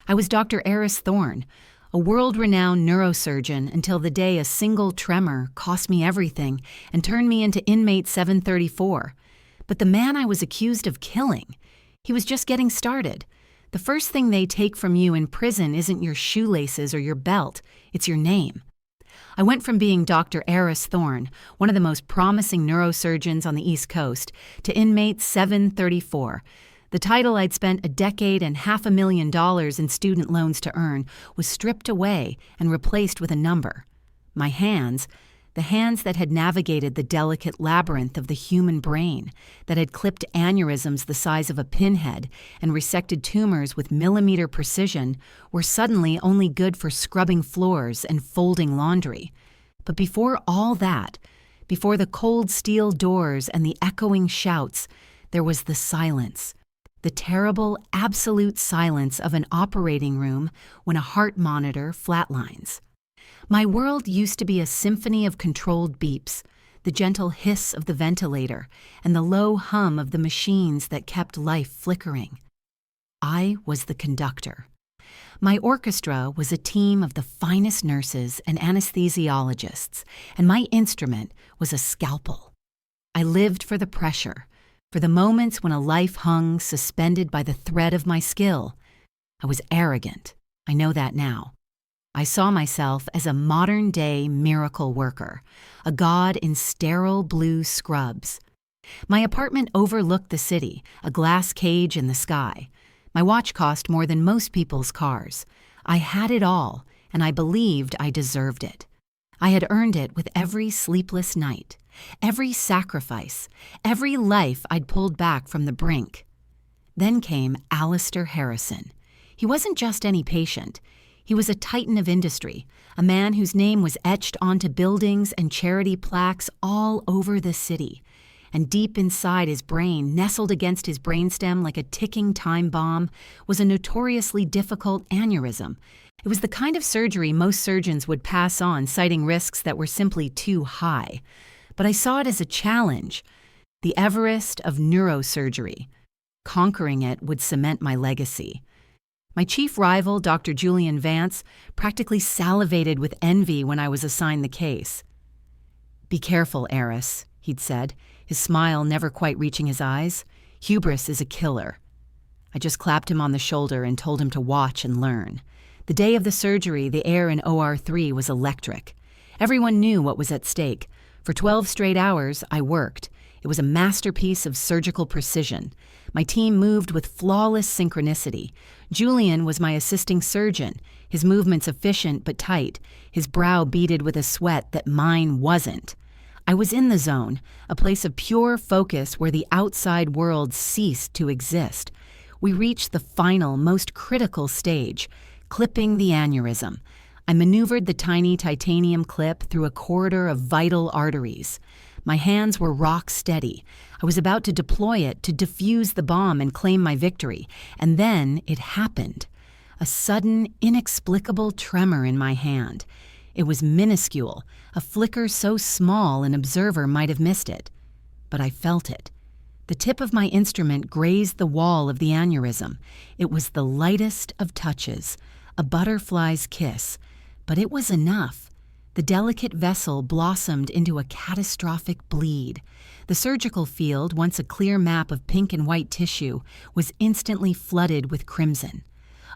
I was Dr. Eris Thorne, a world-renowned neurosurgeon until the day a single tremor cost me everything and turned me into inmate 734. But the man I was accused of killing, he was just getting started. The first thing they take from you in prison isn't your shoelaces or your belt, it's your name. I went from being Dr. Eris Thorne, one of the most promising neurosurgeons on the East Coast, to inmate 734. The title I'd spent a decade and $500,000 in student loans to earn was stripped away and replaced with a number. My hands, the hands that had navigated the delicate labyrinth of the human brain, that had clipped aneurysms the size of a pinhead and resected tumors with millimeter precision, were suddenly only good for scrubbing floors and folding laundry. But before all that, before the cold steel doors and the echoing shouts, there was the silence. The terrible, absolute silence of an operating room when a heart monitor flatlines. My world used to be a symphony of controlled beeps, the gentle hiss of the ventilator, and the low hum of the machines that kept life flickering. I was the conductor. My orchestra was a team of the finest nurses and anesthesiologists, and my instrument was a scalpel. I lived for the pressure, for the moments when a life hung suspended by the thread of my skill. I was arrogant. I know that now. I saw myself as a modern-day miracle worker, a god in sterile blue scrubs. My apartment overlooked the city, a glass cage in the sky. My watch cost more than most people's cars. I had it all, and I believed I deserved it. I had earned it with every sleepless night, every sacrifice, every life I'd pulled back from the brink. Then came Alistair Harrison. He wasn't just any patient. He was a titan of industry, a man whose name was etched onto buildings and charity plaques all over the city. And deep inside his brain, nestled against his brainstem like a ticking time bomb, was a notoriously difficult aneurysm. It was the kind of surgery most surgeons would pass on, citing risks that were simply too high. But I saw it as a challenge, the Everest of neurosurgery. Conquering it would cement my legacy. My chief rival, Dr. Julian Vance, practically salivated with envy when I was assigned the case. "Be careful, Eris," he'd said, his smile never quite reaching his eyes. "Hubris is a killer." I just clapped him on the shoulder and told him to watch and learn. The day of the surgery, the air in OR3 was electric. Everyone knew what was at stake. For 12 straight hours, I worked. It was a masterpiece of surgical precision. My team moved with flawless synchronicity. Julian was my assisting surgeon, his movements efficient but tight, his brow beaded with a sweat that mine wasn't. I was in the zone, a place of pure focus where the outside world ceased to exist. We reached the final, most critical stage, clipping the aneurysm. I maneuvered the tiny titanium clip through a corridor of vital arteries. My hands were rock steady. I was about to deploy it to defuse the bomb and claim my victory. And then it happened. A sudden, inexplicable tremor in my hand. It was minuscule, a flicker so small an observer might have missed it. But I felt it. The tip of my instrument grazed the wall of the aneurysm. It was the lightest of touches, a butterfly's kiss. But it was enough. The delicate vessel blossomed into a catastrophic bleed. The surgical field, once a clear map of pink and white tissue, was instantly flooded with crimson.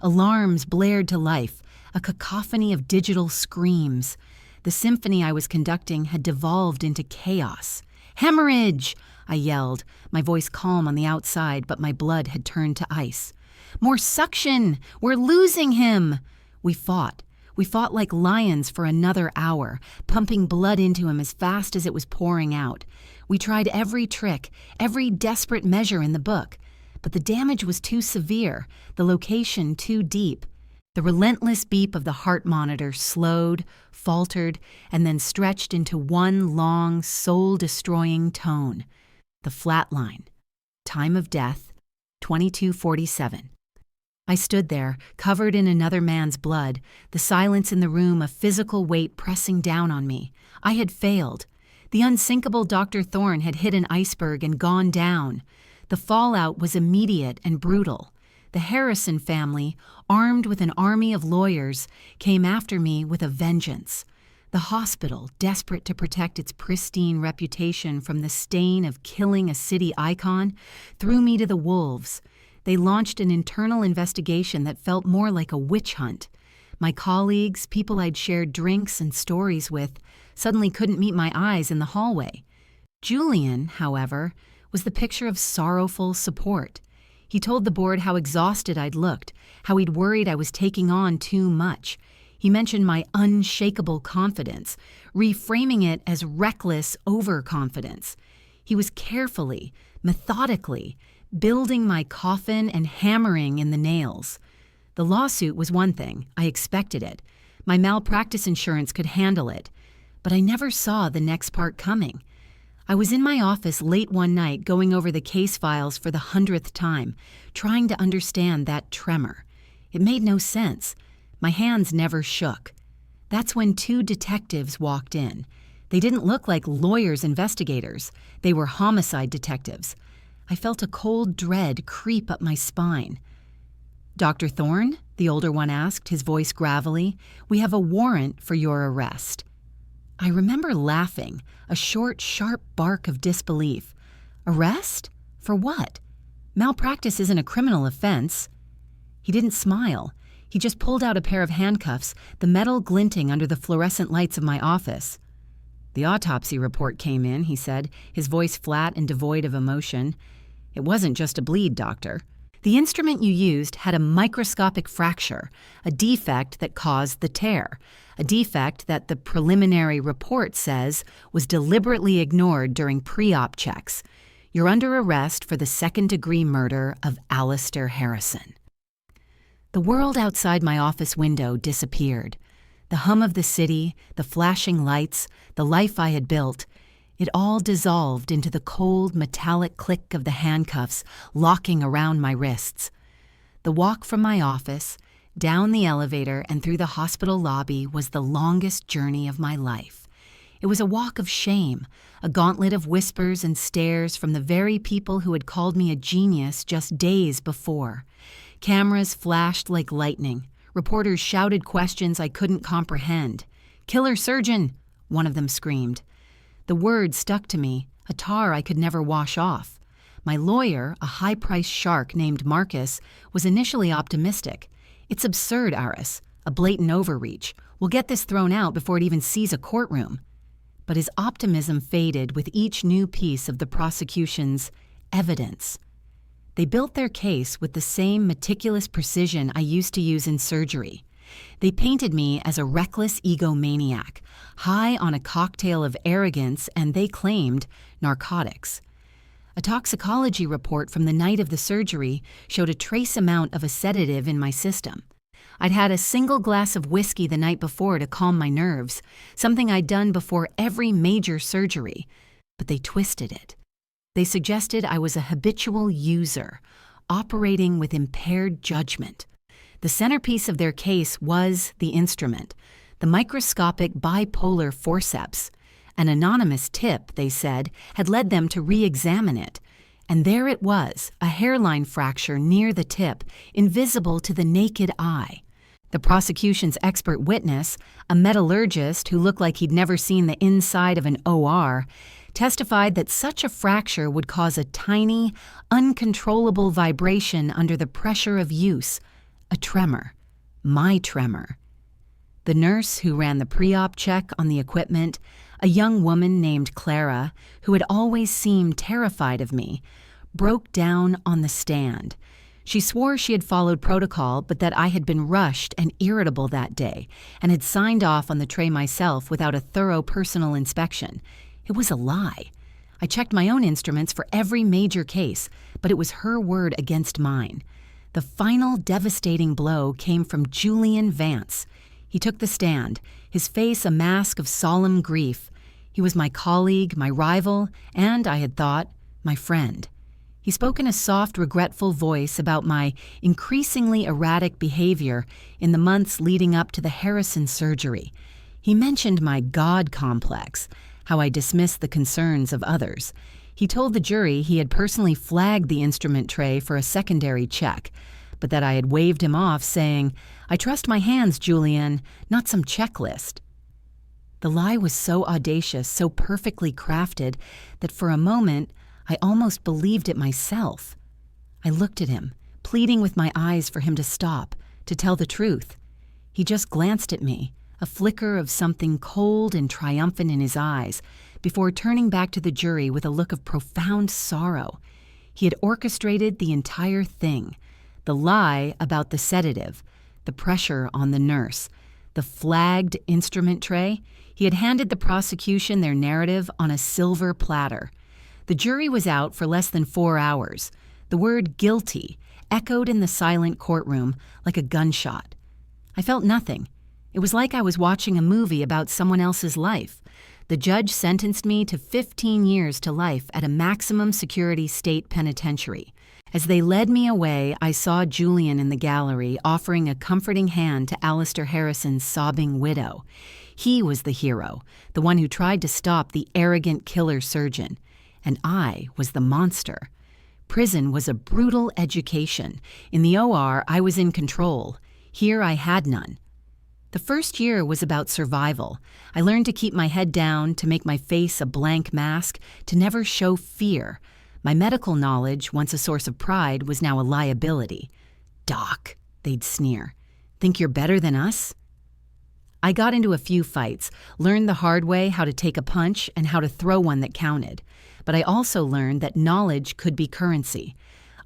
Alarms blared to life, a cacophony of digital screams. The symphony I was conducting had devolved into chaos. "Hemorrhage!" I yelled, my voice calm on the outside, but my blood had turned to ice. "More suction! We're losing him!" We fought. We fought like lions for another hour, pumping blood into him as fast as it was pouring out. We tried every trick, every desperate measure in the book. But the damage was too severe, the location too deep. The relentless beep of the heart monitor slowed, faltered, and then stretched into one long, soul-destroying tone. The flat line. Time of death, 22:47. I stood there, covered in another man's blood, the silence in the room a physical weight pressing down on me. I had failed. The unsinkable Dr. Thorne had hit an iceberg and gone down. The fallout was immediate and brutal. The Harrison family, armed with an army of lawyers, came after me with a vengeance. The hospital, desperate to protect its pristine reputation from the stain of killing a city icon, threw me to the wolves. They launched an internal investigation that felt more like a witch hunt. My colleagues, people I'd shared drinks and stories with, suddenly couldn't meet my eyes in the hallway. Julian, however, was the picture of sorrowful support. He told the board how exhausted I'd looked, how he'd worried I was taking on too much. He mentioned my unshakable confidence, reframing it as reckless overconfidence. He was carefully, methodically, building my coffin and hammering in the nails. The lawsuit was one thing. I expected it. My malpractice insurance could handle it. But I never saw the next part coming. I was in my office late one night going over the case files for the 100th time, trying to understand that tremor. It made no sense. My hands never shook. That's when two detectives walked in. They didn't look like lawyers investigators. They were homicide detectives. I felt a cold dread creep up my spine. "Dr. Thorne?" the older one asked, his voice gravelly. "We have a warrant for your arrest." I remember laughing, a short, sharp bark of disbelief. Arrest? For what? Malpractice isn't a criminal offense. He didn't smile. He just pulled out a pair of handcuffs, the metal glinting under the fluorescent lights of my office. "The autopsy report came in," he said, his voice flat and devoid of emotion. "It wasn't just a bleed, doctor. The instrument you used had a microscopic fracture, a defect that caused the tear, a defect that the preliminary report says was deliberately ignored during pre-op checks. You're under arrest for the second-degree murder of Alistair Harrison." The world outside my office window disappeared. The hum of the city, the flashing lights, the life I had built, it all dissolved into the cold, metallic click of the handcuffs locking around my wrists. The walk from my office, down the elevator, and through the hospital lobby was the longest journey of my life. It was a walk of shame, a gauntlet of whispers and stares from the very people who had called me a genius just days before. Cameras flashed like lightning. Reporters shouted questions I couldn't comprehend. "Killer surgeon!" one of them screamed. The word stuck to me, a tar I could never wash off. My lawyer, a high-priced shark named Marcus, was initially optimistic. "It's absurd, Aris. A blatant overreach. We'll get this thrown out before it even sees a courtroom." But his optimism faded with each new piece of the prosecution's evidence. They built their case with the same meticulous precision I used to use in surgery. They painted me as a reckless egomaniac, high on a cocktail of arrogance and, they claimed, narcotics. A toxicology report from the night of the surgery showed a trace amount of a sedative in my system. I'd had a single glass of whiskey the night before to calm my nerves, something I'd done before every major surgery, but they twisted it. They suggested I was a habitual user, operating with impaired judgment. The centerpiece of their case was the instrument, the microscopic bipolar forceps. An anonymous tip, they said, had led them to re-examine it. And there it was, a hairline fracture near the tip, invisible to the naked eye. The prosecution's expert witness, a metallurgist who looked like he'd never seen the inside of an OR, testified that such a fracture would cause a tiny, uncontrollable vibration under the pressure of use, a tremor, my tremor. The nurse who ran the pre-op check on the equipment, a young woman named Clara, who had always seemed terrified of me, broke down on the stand. She swore she had followed protocol, but that I had been rushed and irritable that day and had signed off on the tray myself without a thorough personal inspection. It was a lie. I checked my own instruments for every major case, but it was her word against mine. The final devastating blow came from Julian Vance. He took the stand, his face a mask of solemn grief. He was my colleague, my rival, and, I had thought, my friend. He spoke in a soft, regretful voice about my increasingly erratic behavior in the months leading up to the Harrison surgery. He mentioned my God complex, how I dismissed the concerns of others. He told the jury he had personally flagged the instrument tray for a secondary check, but that I had waved him off, saying, "I trust my hands, Julian, not some checklist." The lie was so audacious, so perfectly crafted, that for a moment I almost believed it myself. I looked at him, pleading with my eyes for him to stop, to tell the truth. He just glanced at me, a flicker of something cold and triumphant in his eyes, before turning back to the jury with a look of profound sorrow. He had orchestrated the entire thing: the lie about the sedative, the pressure on the nurse, the flagged instrument tray. He had handed the prosecution their narrative on a silver platter. The jury was out for less than 4 hours. The word guilty echoed in the silent courtroom like a gunshot. I felt nothing. It was like I was watching a movie about someone else's life. The judge sentenced me to 15 years to life at a maximum security state penitentiary. As they led me away, I saw Julian in the gallery offering a comforting hand to Alistair Harrison's sobbing widow. He was the hero, the one who tried to stop the arrogant killer surgeon. And I was the monster. Prison was a brutal education. In the OR, I was in control. Here I had none. The first year was about survival. I learned to keep my head down, to make my face a blank mask, to never show fear. My medical knowledge, once a source of pride, was now a liability. "Doc," they'd sneer. "Think you're better than us?" I got into a few fights, learned the hard way how to take a punch and how to throw one that counted. But I also learned that knowledge could be currency.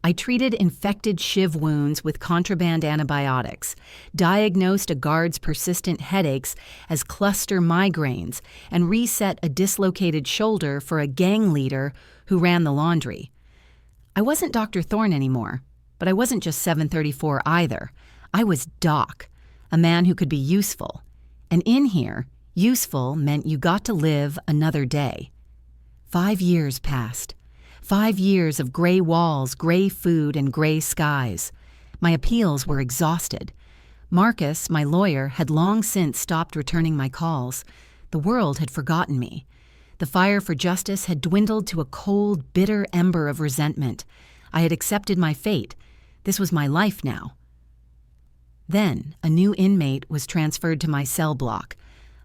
I treated infected shiv wounds with contraband antibiotics, diagnosed a guard's persistent headaches as cluster migraines, and reset a dislocated shoulder for a gang leader who ran the laundry. I wasn't Dr. Thorne anymore, but I wasn't just 734 either. I was Doc, a man who could be useful. And in here, useful meant you got to live another day. 5 years passed. 5 years of gray walls, gray food, and gray skies. My appeals were exhausted. Marcus, my lawyer, had long since stopped returning my calls. The world had forgotten me. The fire for justice had dwindled to a cold, bitter ember of resentment. I had accepted my fate. This was my life now. Then, a new inmate was transferred to my cell block.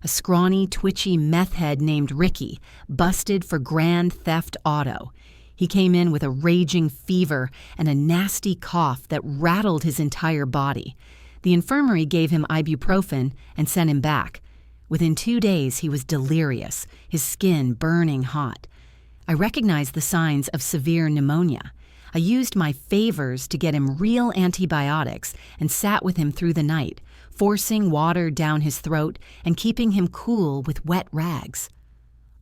A scrawny, twitchy meth head named Ricky, busted for grand theft auto. He came in with a raging fever and a nasty cough that rattled his entire body. The infirmary gave him ibuprofen and sent him back. Within 2 days, he was delirious, his skin burning hot. I recognized the signs of severe pneumonia. I used my favors to get him real antibiotics and sat with him through the night, forcing water down his throat and keeping him cool with wet rags.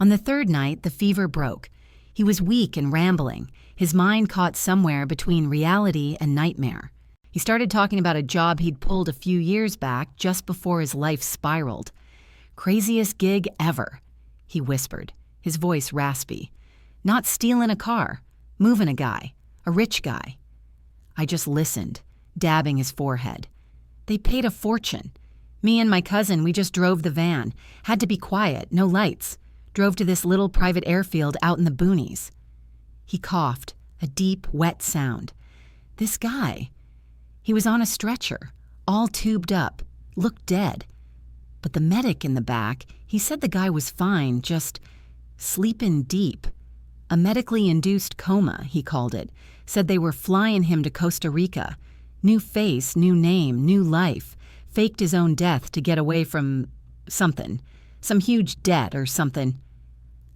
On the 3rd night, the fever broke. He was weak and rambling, his mind caught somewhere between reality and nightmare. He started talking about a job he'd pulled a few years back just before his life spiraled. "Craziest gig ever," he whispered, his voice raspy. "Not stealing a car, moving a guy, a rich guy." I just listened, dabbing his forehead. "They paid a fortune. Me and my cousin, we just drove the van. Had to be quiet, no lights. Drove to this little private airfield out in the boonies." He coughed, a deep, wet sound. "This guy, he was on a stretcher, all tubed up, looked dead. But the medic in the back, he said the guy was fine, just sleepin' deep. A medically induced coma, he called it. Said they were flying him to Costa Rica. New face, new name, new life. Faked his own death to get away from something. Some huge debt or something."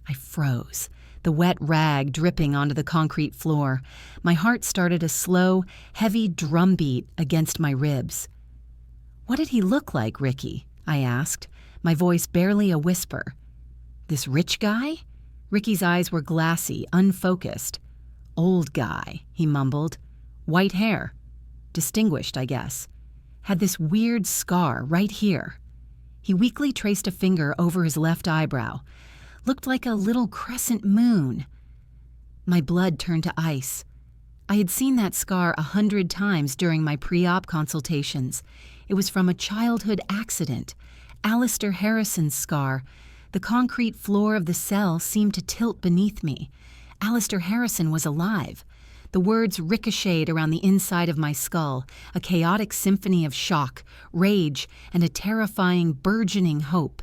I froze, the wet rag dripping onto the concrete floor. My heart started a slow, heavy drumbeat against my ribs. "What did he look like, Ricky?" I asked, my voice barely a whisper. "This rich guy?" Ricky's eyes were glassy, unfocused. "Old guy," he mumbled. "White hair. Distinguished, I guess. Had this weird scar right here." He weakly traced a finger over his left eyebrow. Looked like a little crescent moon. My blood turned to ice. I had seen that scar 100 times during my pre-op consultations. It was from a childhood accident. Alistair Harrison's scar. The concrete floor of the cell seemed to tilt beneath me. Alistair Harrison was alive. The words ricocheted around the inside of my skull, a chaotic symphony of shock, rage, and a terrifying, burgeoning hope.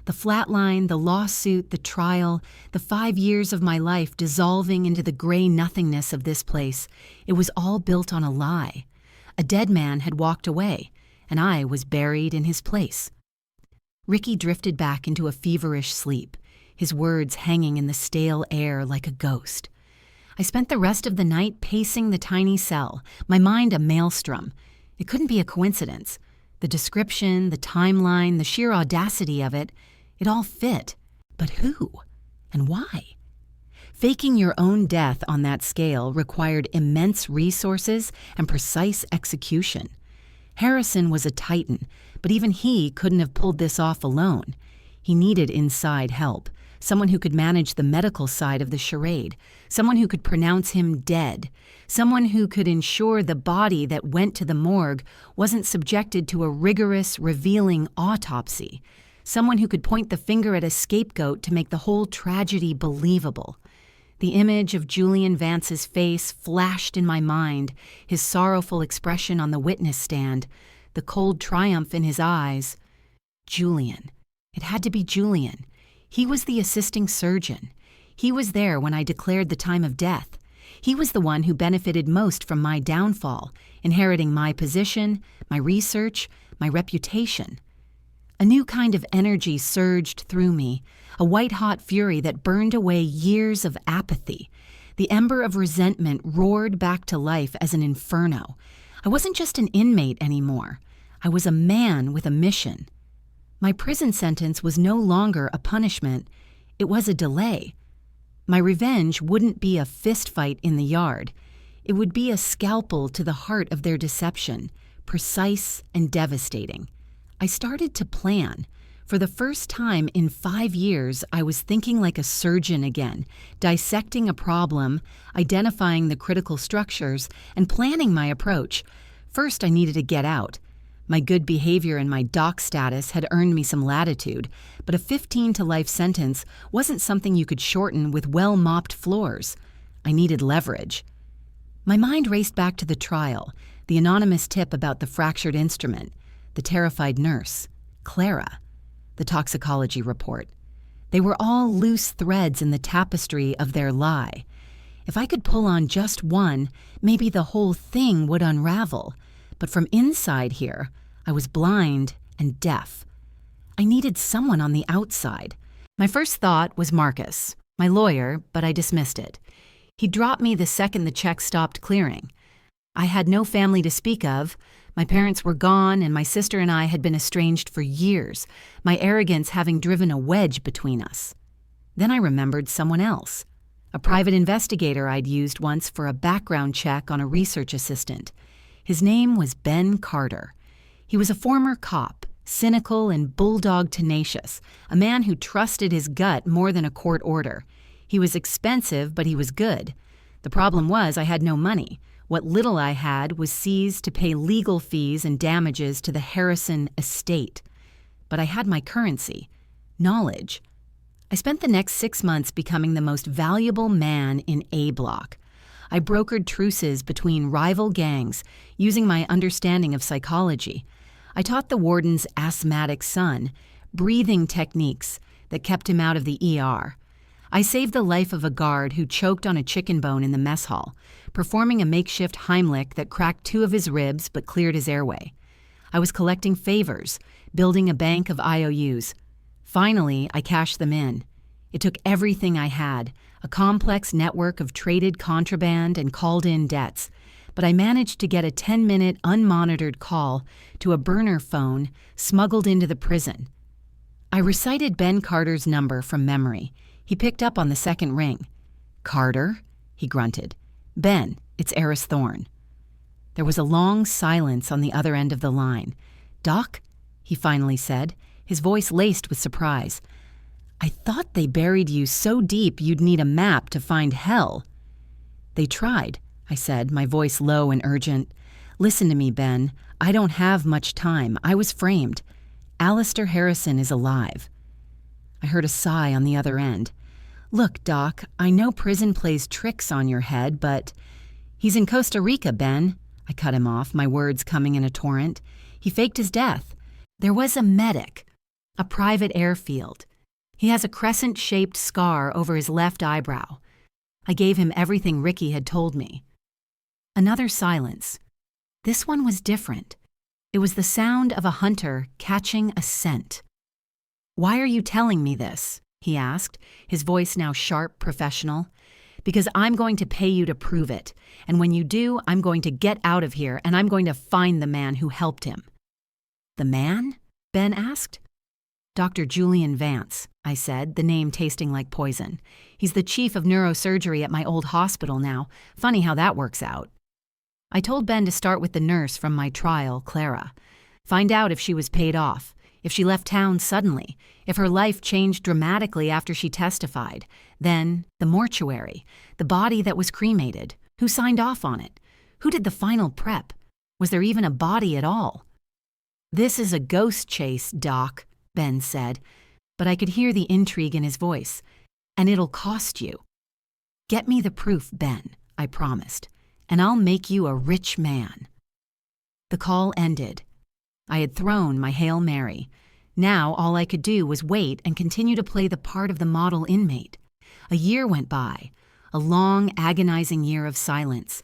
The flatline, the lawsuit, the trial, the 5 years of my life dissolving into the gray nothingness of this place. It was all built on a lie. A dead man had walked away, and I was buried in his place. Ricky drifted back into a feverish sleep, his words hanging in the stale air like a ghost. I spent the rest of the night pacing the tiny cell, my mind a maelstrom. It couldn't be a coincidence. The description, the timeline, the sheer audacity of it, it all fit. But who? And why? Faking your own death on that scale required immense resources and precise execution. Harrison was a titan, but even he couldn't have pulled this off alone. He needed inside help, someone who could manage the medical side of the charade, someone who could pronounce him dead, someone who could ensure the body that went to the morgue wasn't subjected to a rigorous, revealing autopsy, someone who could point the finger at a scapegoat to make the whole tragedy believable. The image of Julian Vance's face flashed in my mind, his sorrowful expression on the witness stand, the cold triumph in his eyes. Julian. It had to be Julian. He was the assisting surgeon. He was there when I declared the time of death. He was the one who benefited most from my downfall, inheriting my position, my research, my reputation. A new kind of energy surged through me, a white-hot fury that burned away years of apathy. The ember of resentment roared back to life as an inferno. I wasn't just an inmate anymore. I was a man with a mission. My prison sentence was no longer a punishment. It was a delay. My revenge wouldn't be a fistfight in the yard. It would be a scalpel to the heart of their deception, precise and devastating. I started to plan. For the first time in 5 years, I was thinking like a surgeon again, dissecting a problem, identifying the critical structures, and planning my approach. First, I needed to get out. My good behavior and my doc status had earned me some latitude, but a 15-to-life sentence wasn't something you could shorten with well-mopped floors. I needed leverage. My mind raced back to the trial, the anonymous tip about the fractured instrument, the terrified nurse, Clara, the toxicology report. They were all loose threads in the tapestry of their lie. If I could pull on just one, maybe the whole thing would unravel. But from inside here, I was blind and deaf. I needed someone on the outside. My first thought was Marcus, my lawyer, but I dismissed it. He dropped me the second the check stopped clearing. I had no family to speak of. My parents were gone, and my sister and I had been estranged for years, my arrogance having driven a wedge between us. Then I remembered someone else, a private investigator I'd used once for a background check on a research assistant. His name was Ben Carter. He was a former cop, cynical and bulldog tenacious, a man who trusted his gut more than a court order. He was expensive, but he was good. The problem was I had no money. What little I had was seized to pay legal fees and damages to the Harrison estate. But I had my currency, knowledge. I spent the next 6 months becoming the most valuable man in A Block. I brokered truces between rival gangs, using my understanding of psychology. I taught the warden's asthmatic son breathing techniques that kept him out of the ER. I saved the life of a guard who choked on a chicken bone in the mess hall, performing a makeshift Heimlich that cracked 2 of his ribs but cleared his airway. I was collecting favors, building a bank of IOUs. Finally, I cashed them in. It took everything I had, a complex network of traded contraband and called-in debts, but I managed to get a 10-minute unmonitored call to a burner phone smuggled into the prison. I recited Ben Carter's number from memory. He picked up on the second ring. "Carter?" he grunted. "Ben, it's Eris Thorne." There was a long silence on the other end of the line. "Doc?" he finally said, his voice laced with surprise. "I thought they buried you so deep you'd need a map to find hell." "They tried," I said, my voice low and urgent. "Listen to me, Ben. I don't have much time. I was framed. Alistair Harrison is alive." I heard a sigh on the other end. "Look, Doc, I know prison plays tricks on your head, but "He's in Costa Rica, Ben." I cut him off, my words coming in a torrent. "He faked his death. There was a medic, a private airfield. He has a crescent-shaped scar over his left eyebrow." I gave him everything Ricky had told me. Another silence. This one was different. It was the sound of a hunter catching a scent. "Why are you telling me this?" he asked, his voice now sharp, professional. "Because I'm going to pay you to prove it, and when you do, I'm going to get out of here and I'm going to find the man who helped him." "The man?" Ben asked. "Dr. Julian Vance," I said, the name tasting like poison. "He's the chief of neurosurgery at my old hospital now. Funny how that works out." I told Ben to start with the nurse from my trial, Clara. Find out if she was paid off, if she left town suddenly, if her life changed dramatically after she testified. Then, the mortuary, the body that was cremated. Who signed off on it? Who did the final prep? Was there even a body at all? "This is a ghost chase, Doc," Ben said, but I could hear the intrigue in his voice. "And it'll cost you." "Get me the proof, Ben," I promised, "and I'll make you a rich man." The call ended. I had thrown my Hail Mary. Now all I could do was wait and continue to play the part of the model inmate. A year went by, a long, agonizing year of silence.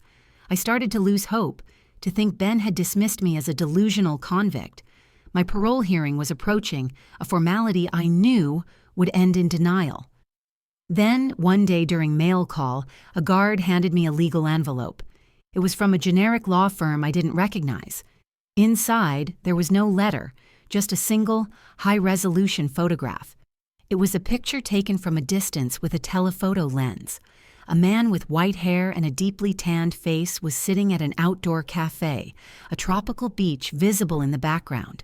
I started to lose hope, to think Ben had dismissed me as a delusional convict. My parole hearing was approaching, a formality I knew would end in denial. Then, one day during mail call, a guard handed me a legal envelope. It was from a generic law firm I didn't recognize. Inside, there was no letter, just a single, high-resolution photograph. It was a picture taken from a distance with a telephoto lens. A man with white hair and a deeply tanned face was sitting at an outdoor cafe, a tropical beach visible in the background.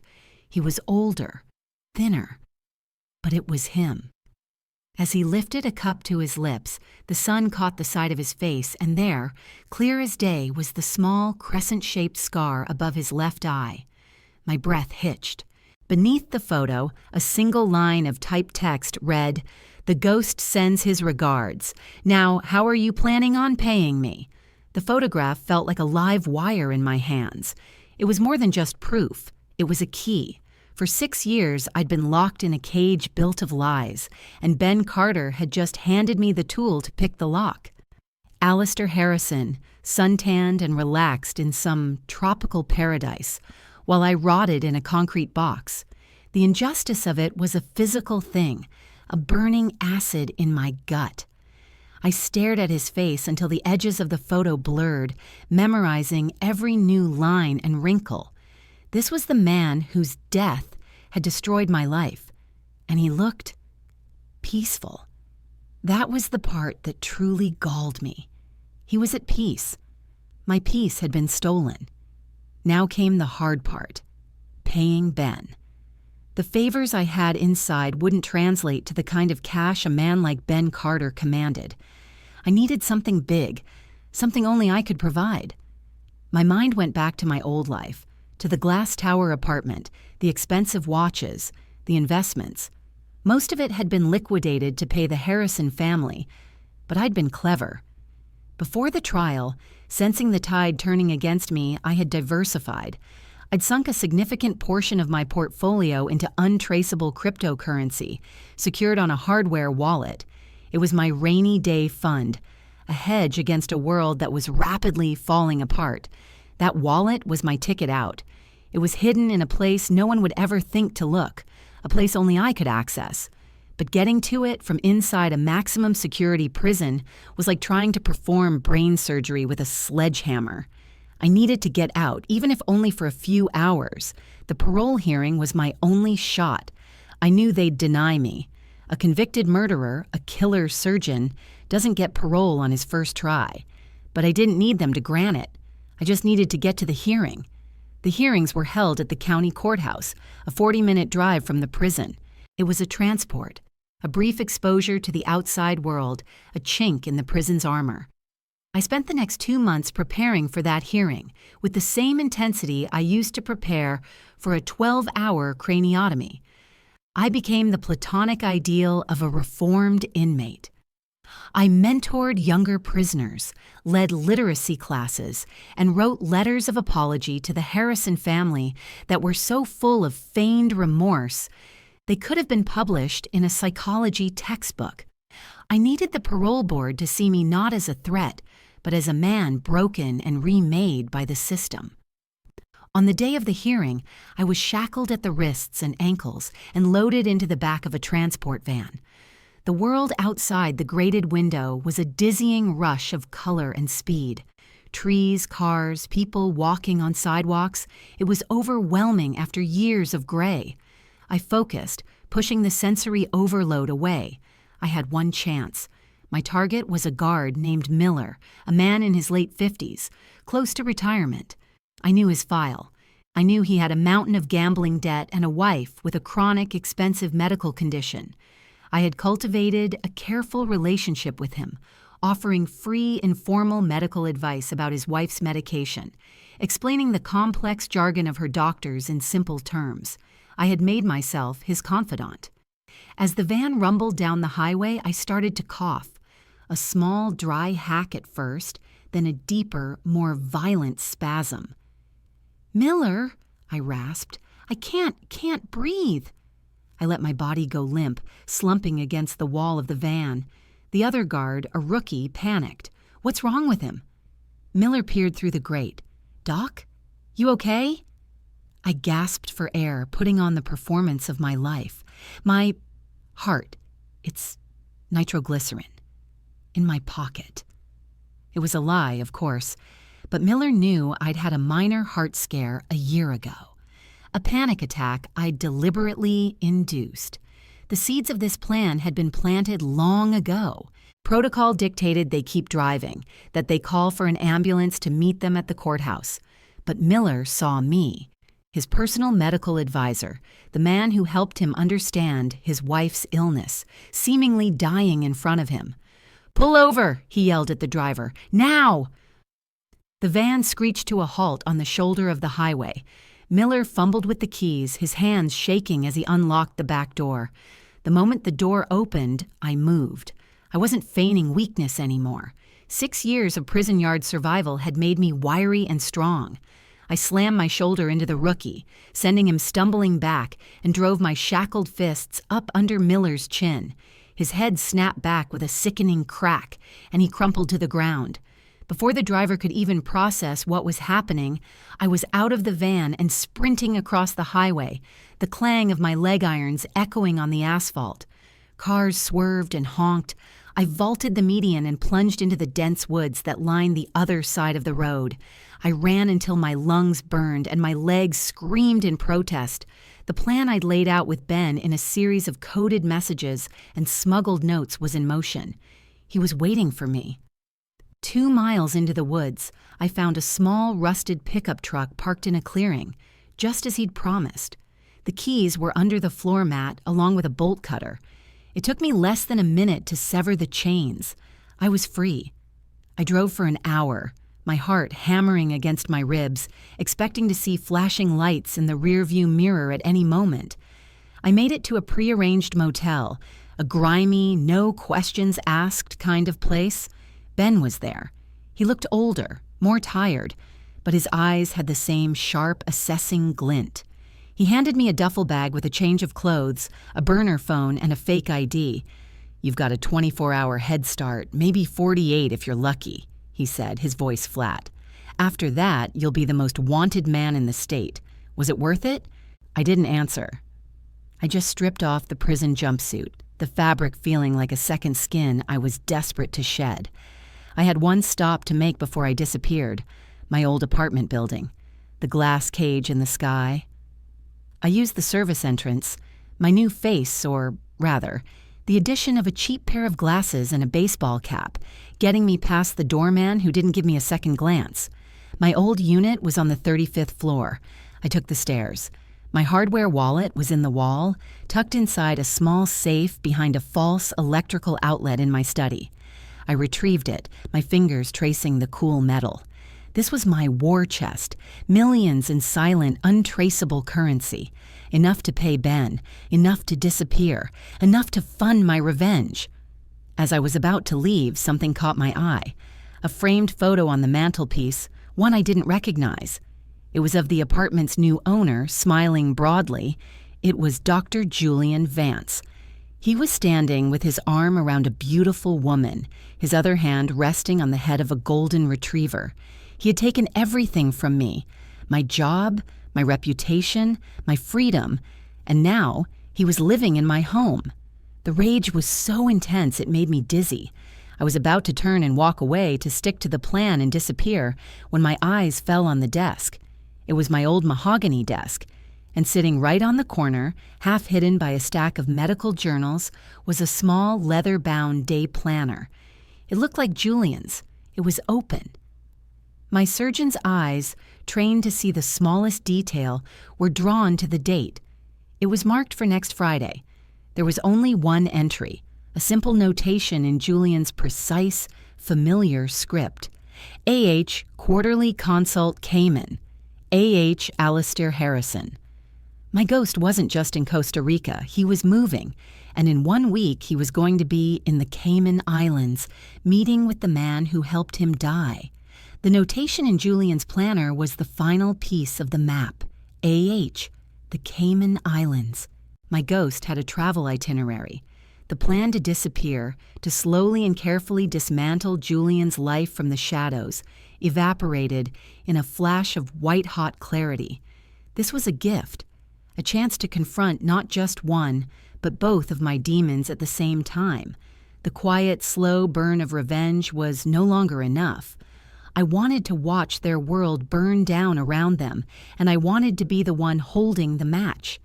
He was older, thinner, but it was him. As he lifted a cup to his lips, the sun caught the side of his face, and there, clear as day, was the small, crescent-shaped scar above his left eye. My breath hitched. Beneath the photo, a single line of typed text read, "The ghost sends his regards. Now, how are you planning on paying me?" The photograph felt like a live wire in my hands. It was more than just proof. It was a key. For 6 years, I'd been locked in a cage built of lies, and Ben Carter had just handed me the tool to pick the lock. Alistair Harrison, suntanned and relaxed in some tropical paradise, while I rotted in a concrete box. The injustice of it was a physical thing, a burning acid in my gut. I stared at his face until the edges of the photo blurred, memorizing every new line and wrinkle. This was the man whose death had destroyed my life, and he looked peaceful. That was the part that truly galled me. He was at peace. My peace had been stolen. Now came the hard part, paying Ben. The favors I had inside wouldn't translate to the kind of cash a man like Ben Carter commanded. I needed something big, something only I could provide. My mind went back to my old life, to the glass tower apartment, the expensive watches, the investments. Most of it had been liquidated to pay the Harrison family, but I'd been clever. Before the trial, sensing the tide turning against me, I had diversified. I'd sunk a significant portion of my portfolio into untraceable cryptocurrency, secured on a hardware wallet. It was my rainy day fund, a hedge against a world that was rapidly falling apart. That wallet was my ticket out. It was hidden in a place no one would ever think to look, a place only I could access. But getting to it from inside a maximum security prison was like trying to perform brain surgery with a sledgehammer. I needed to get out, even if only for a few hours. The parole hearing was my only shot. I knew they'd deny me. A convicted murderer, a killer surgeon, doesn't get parole on his first try. But I didn't need them to grant it. I just needed to get to the hearing. The hearings were held at the county courthouse, a 40-minute drive from the prison. It was a transport, a brief exposure to the outside world, a chink in the prison's armor. I spent the next 2 months preparing for that hearing, with the same intensity I used to prepare for a 12-hour craniotomy. I became the platonic ideal of a reformed inmate. I mentored younger prisoners, led literacy classes, and wrote letters of apology to the Harrison family that were so full of feigned remorse they could have been published in a psychology textbook. I needed the parole board to see me not as a threat, but as a man broken and remade by the system. On the day of the hearing, I was shackled at the wrists and ankles and loaded into the back of a transport van. The world outside the grated window was a dizzying rush of color and speed. Trees, cars, people walking on sidewalks. It was overwhelming after years of gray. I focused, pushing the sensory overload away. I had one chance. My target was a guard named Miller, a man in his late 50s, close to retirement. I knew his file. I knew he had a mountain of gambling debt and a wife with a chronic, expensive medical condition. I had cultivated a careful relationship with him, offering free, informal medical advice about his wife's medication, explaining the complex jargon of her doctors in simple terms. I had made myself his confidant. As the van rumbled down the highway, I started to cough. A small, dry hack at first, then a deeper, more violent spasm. "Miller," I rasped, "I can't breathe." I let my body go limp, slumping against the wall of the van. The other guard, a rookie, panicked. "What's wrong with him?" Miller peered through the grate. "Doc? You okay?" I gasped for air, putting on the performance of my life. My heart, it's nitroglycerin, in my pocket. It was a lie, of course, but Miller knew I'd had a minor heart scare a year ago. A panic attack I'd deliberately induced. The seeds of this plan had been planted long ago. Protocol dictated they keep driving, that they call for an ambulance to meet them at the courthouse. But Miller saw me, his personal medical advisor, the man who helped him understand his wife's illness, seemingly dying in front of him. "Pull over," he yelled at the driver. "Now!" The van screeched to a halt on the shoulder of the highway. Miller fumbled with the keys, his hands shaking as he unlocked the back door. The moment the door opened, I moved. I wasn't feigning weakness anymore. 6 years of prison yard survival had made me wiry and strong. I slammed my shoulder into the rookie, sending him stumbling back, and drove my shackled fists up under Miller's chin. His head snapped back with a sickening crack, and he crumpled to the ground. Before the driver could even process what was happening, I was out of the van and sprinting across the highway, the clang of my leg irons echoing on the asphalt. Cars swerved and honked. I vaulted the median and plunged into the dense woods that lined the other side of the road. I ran until my lungs burned and my legs screamed in protest. The plan I'd laid out with Ben in a series of coded messages and smuggled notes was in motion. He was waiting for me. 2 miles into the woods, I found a small, rusted pickup truck parked in a clearing, just as he'd promised. The keys were under the floor mat, along with a bolt cutter. It took me less than a minute to sever the chains. I was free. I drove for an hour, my heart hammering against my ribs, expecting to see flashing lights in the rearview mirror at any moment. I made it to a prearranged motel, a grimy, no questions asked kind of place. Ben was there. He looked older, more tired, but his eyes had the same sharp, assessing glint. He handed me a duffel bag with a change of clothes, a burner phone, and a fake ID. "You've got a 24-hour head start, maybe 48 if you're lucky," he said, his voice flat. "After that, you'll be the most wanted man in the state. Was it worth it?" I didn't answer. I just stripped off the prison jumpsuit, the fabric feeling like a second skin I was desperate to shed. I had one stop to make before I disappeared, my old apartment building, the glass cage in the sky. I used the service entrance, my new face, or rather, the addition of a cheap pair of glasses and a baseball cap, getting me past the doorman who didn't give me a second glance. My old unit was on the 35th floor. I took the stairs. My hardware wallet was in the wall, tucked inside a small safe behind a false electrical outlet in my study. I retrieved it, my fingers tracing the cool metal. This was my war chest, millions in silent, untraceable currency. Enough to pay Ben, enough to disappear, enough to fund my revenge. As I was about to leave, something caught my eye. A framed photo on the mantelpiece, one I didn't recognize. It was of the apartment's new owner, smiling broadly. It was Dr. Julian Vance. He was standing with his arm around a beautiful woman, his other hand resting on the head of a golden retriever. He had taken everything from me, my job, my reputation, my freedom, and now he was living in my home. The rage was so intense it made me dizzy. I was about to turn and walk away to stick to the plan and disappear when my eyes fell on the desk. It was my old mahogany desk, and sitting right on the corner, half hidden by a stack of medical journals, was a small leather-bound day planner. It looked like Julian's. It was open. My surgeon's eyes, trained to see the smallest detail, were drawn to the date. It was marked for next Friday. There was only one entry, a simple notation in Julian's precise, familiar script. A.H. Quarterly Consult Cayman. A.H. Alistair Harrison. My ghost wasn't just in Costa Rica. He was moving, and in 1 week he was going to be in the Cayman Islands, meeting with the man who helped him die. The notation in Julian's planner was the final piece of the map. A.H., the Cayman Islands. My ghost had a travel itinerary. The plan to disappear, to slowly and carefully dismantle Julian's life from the shadows, evaporated in a flash of white-hot clarity. This was a gift, a chance to confront not just one, but both of my demons at the same time. The quiet, slow burn of revenge was no longer enough. I wanted to watch their world burn down around them, and I wanted to be the one holding the match.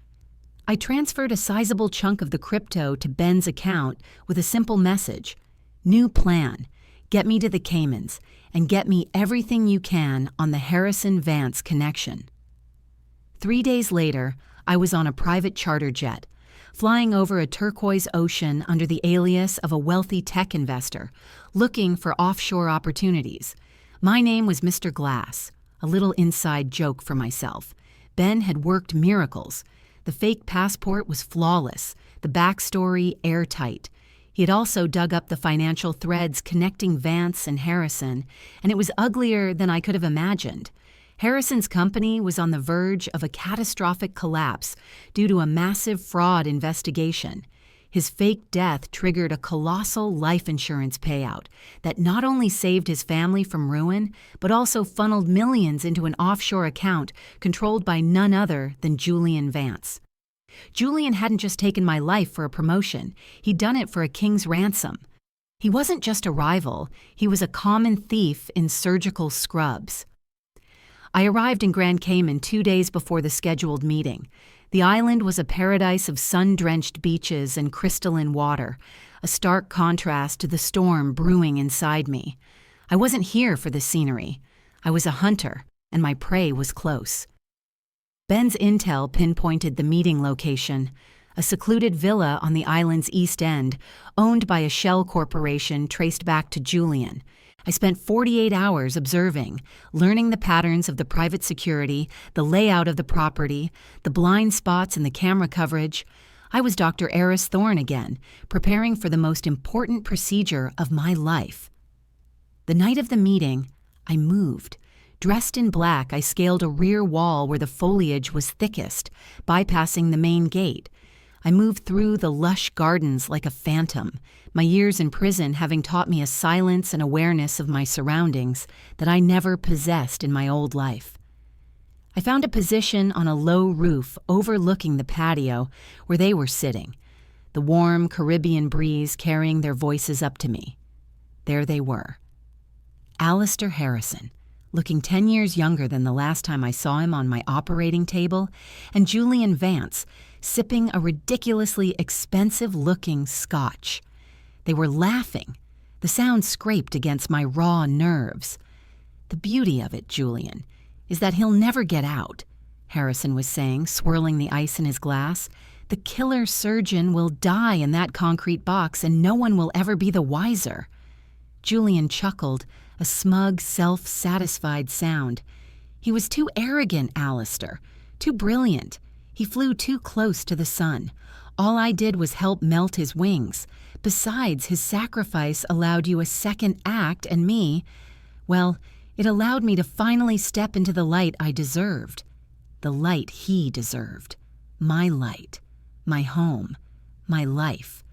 I transferred a sizable chunk of the crypto to Ben's account with a simple message: new plan, get me to the Caymans, and get me everything you can on the Harrison-Vance connection. 3 days later, I was on a private charter jet, flying over a turquoise ocean under the alias of a wealthy tech investor, looking for offshore opportunities. My name was Mr. Glass, a little inside joke for myself. Ben had worked miracles. The fake passport was flawless, the backstory airtight. He had also dug up the financial threads connecting Vance and Harrison, and it was uglier than I could have imagined. Harrison's company was on the verge of a catastrophic collapse due to a massive fraud investigation. His fake death triggered a colossal life insurance payout that not only saved his family from ruin, but also funneled millions into an offshore account controlled by none other than Julian Vance. Julian hadn't just taken my life for a promotion. He'd done it for a king's ransom. He wasn't just a rival. He was a common thief in surgical scrubs. I arrived in Grand Cayman 2 days before the scheduled meeting. The island was a paradise of sun-drenched beaches and crystalline water, a stark contrast to the storm brewing inside me. I wasn't here for the scenery. I was a hunter, and my prey was close. Ben's intel pinpointed the meeting location, a secluded villa on the island's east end, owned by a shell corporation traced back to Julian. I spent 48 hours observing, learning the patterns of the private security, the layout of the property, the blind spots in the camera coverage. I was Dr. Eris Thorne again, preparing for the most important procedure of my life. The night of the meeting, I moved. Dressed in black, I scaled a rear wall where the foliage was thickest, bypassing the main gate. I moved through the lush gardens like a phantom, my years in prison having taught me a silence and awareness of my surroundings that I never possessed in my old life. I found a position on a low roof overlooking the patio where they were sitting, the warm Caribbean breeze carrying their voices up to me. There they were. Alistair Harrison, looking 10 years younger than the last time I saw him on my operating table, and Julian Vance, sipping a ridiculously expensive-looking scotch. They were laughing. The sound scraped against my raw nerves. "The beauty of it, Julian, is that he'll never get out," Harrison was saying, swirling the ice in his glass. "The killer surgeon will die in that concrete box, and no one will ever be the wiser." Julian chuckled, a smug, self-satisfied sound. He was too arrogant, Alistair, too brilliant. He flew too close to the sun. All I did was help melt his wings. Besides, his sacrifice allowed you a second act, and me, well, it allowed me to finally step into the light I deserved. The light he deserved. My light. My home. My life.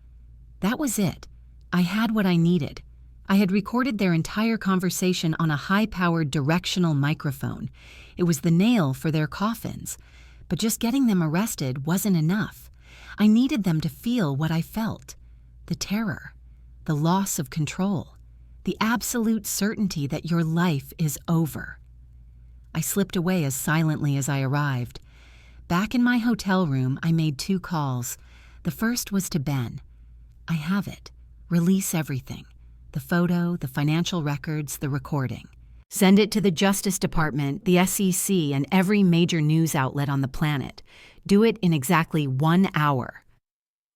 That was it. I had what I needed. I had recorded their entire conversation on a high-powered directional microphone. It was the nail for their coffins. But just getting them arrested wasn't enough. I needed them to feel what I felt. The terror. The loss of control. The absolute certainty that your life is over. I slipped away as silently as I arrived. Back in my hotel room, I made 2 calls. The first was to Ben. I have it. Release everything. The photo, the financial records, the recording. Send it to the Justice Department, the SEC, and every major news outlet on the planet. Do it in exactly 1 hour.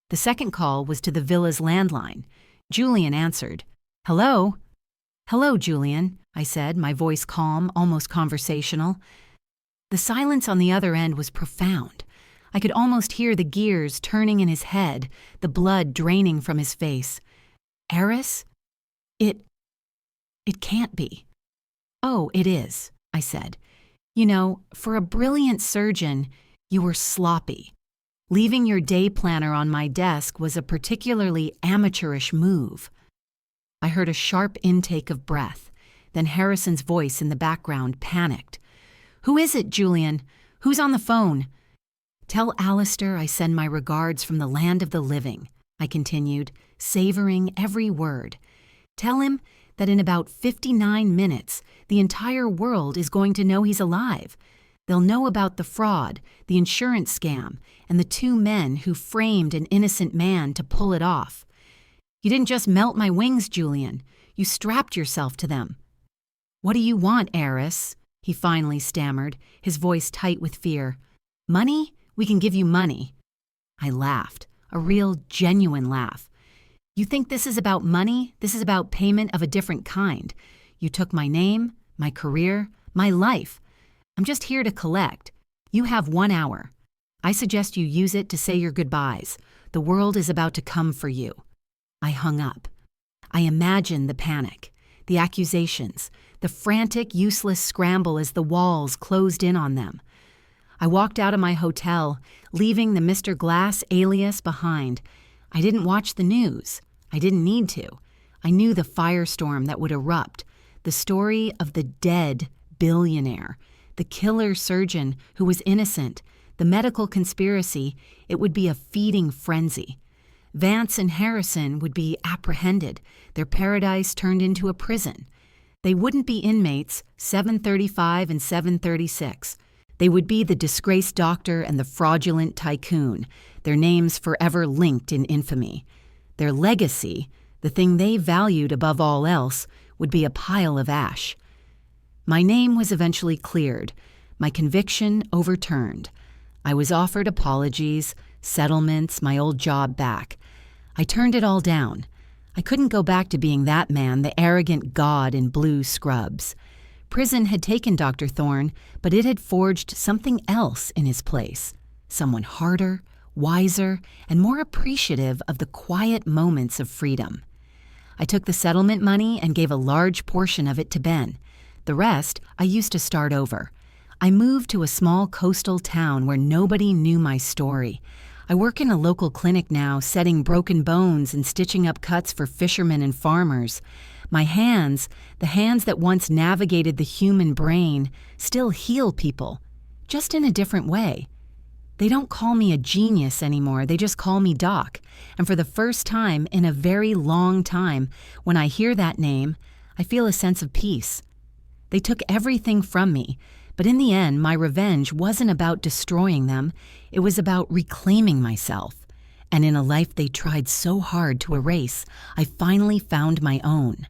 The second call was to the villa's landline. Julian answered. Hello? Hello, Julian, I said, my voice calm, almost conversational. The silence on the other end was profound. I could almost hear the gears turning in his head, the blood draining from his face. Eris? It can't be. Oh, it is, I said. You know, for a brilliant surgeon, you were sloppy. Leaving your day planner on my desk was a particularly amateurish move. I heard a sharp intake of breath, then Harrison's voice in the background panicked. Who is it, Julian? Who's on the phone? Tell Alistair I send my regards from the land of the living, I continued, savoring every word. Tell him that in about 59 minutes, the entire world is going to know he's alive. They'll know about the fraud, the insurance scam, and the 2 men who framed an innocent man to pull it off. You didn't just melt my wings, Julian. You strapped yourself to them. What do you want, Eris? He finally stammered, his voice tight with fear. Money? We can give you money. I laughed, a real, genuine laugh. You think this is about money? This is about payment of a different kind. You took my name, my career, my life. I'm just here to collect. You have 1 hour. I suggest you use it to say your goodbyes. The world is about to come for you. I hung up. I imagined the panic, the accusations, the frantic, useless scramble as the walls closed in on them. I walked out of my hotel, leaving the Mr. Glass alias behind. I didn't watch the news. I didn't need to. I knew the firestorm that would erupt, the story of the dead billionaire, the killer surgeon who was innocent, the medical conspiracy. It would be a feeding frenzy. Vance and Harrison would be apprehended, their paradise turned into a prison. They wouldn't be inmates 735 and 736. They would be the disgraced doctor and the fraudulent tycoon, their names forever linked in infamy. Their legacy, the thing they valued above all else, would be a pile of ash. My name was eventually cleared, my conviction overturned. I was offered apologies, settlements, my old job back. I turned it all down. I couldn't go back to being that man, the arrogant god in blue scrubs. Prison had taken Dr. Thorne, but it had forged something else in his place. Someone harder, wiser, and more appreciative of the quiet moments of freedom. I took the settlement money and gave a large portion of it to Ben. The rest, I used to start over. I moved to a small coastal town where nobody knew my story. I work in a local clinic now, setting broken bones and stitching up cuts for fishermen and farmers. My hands, the hands that once navigated the human brain, still heal people, just in a different way. They don't call me a genius anymore, they just call me Doc. And for the first time in a very long time, when I hear that name, I feel a sense of peace. They took everything from me, but in the end, my revenge wasn't about destroying them, it was about reclaiming myself. And in a life they tried so hard to erase, I finally found my own.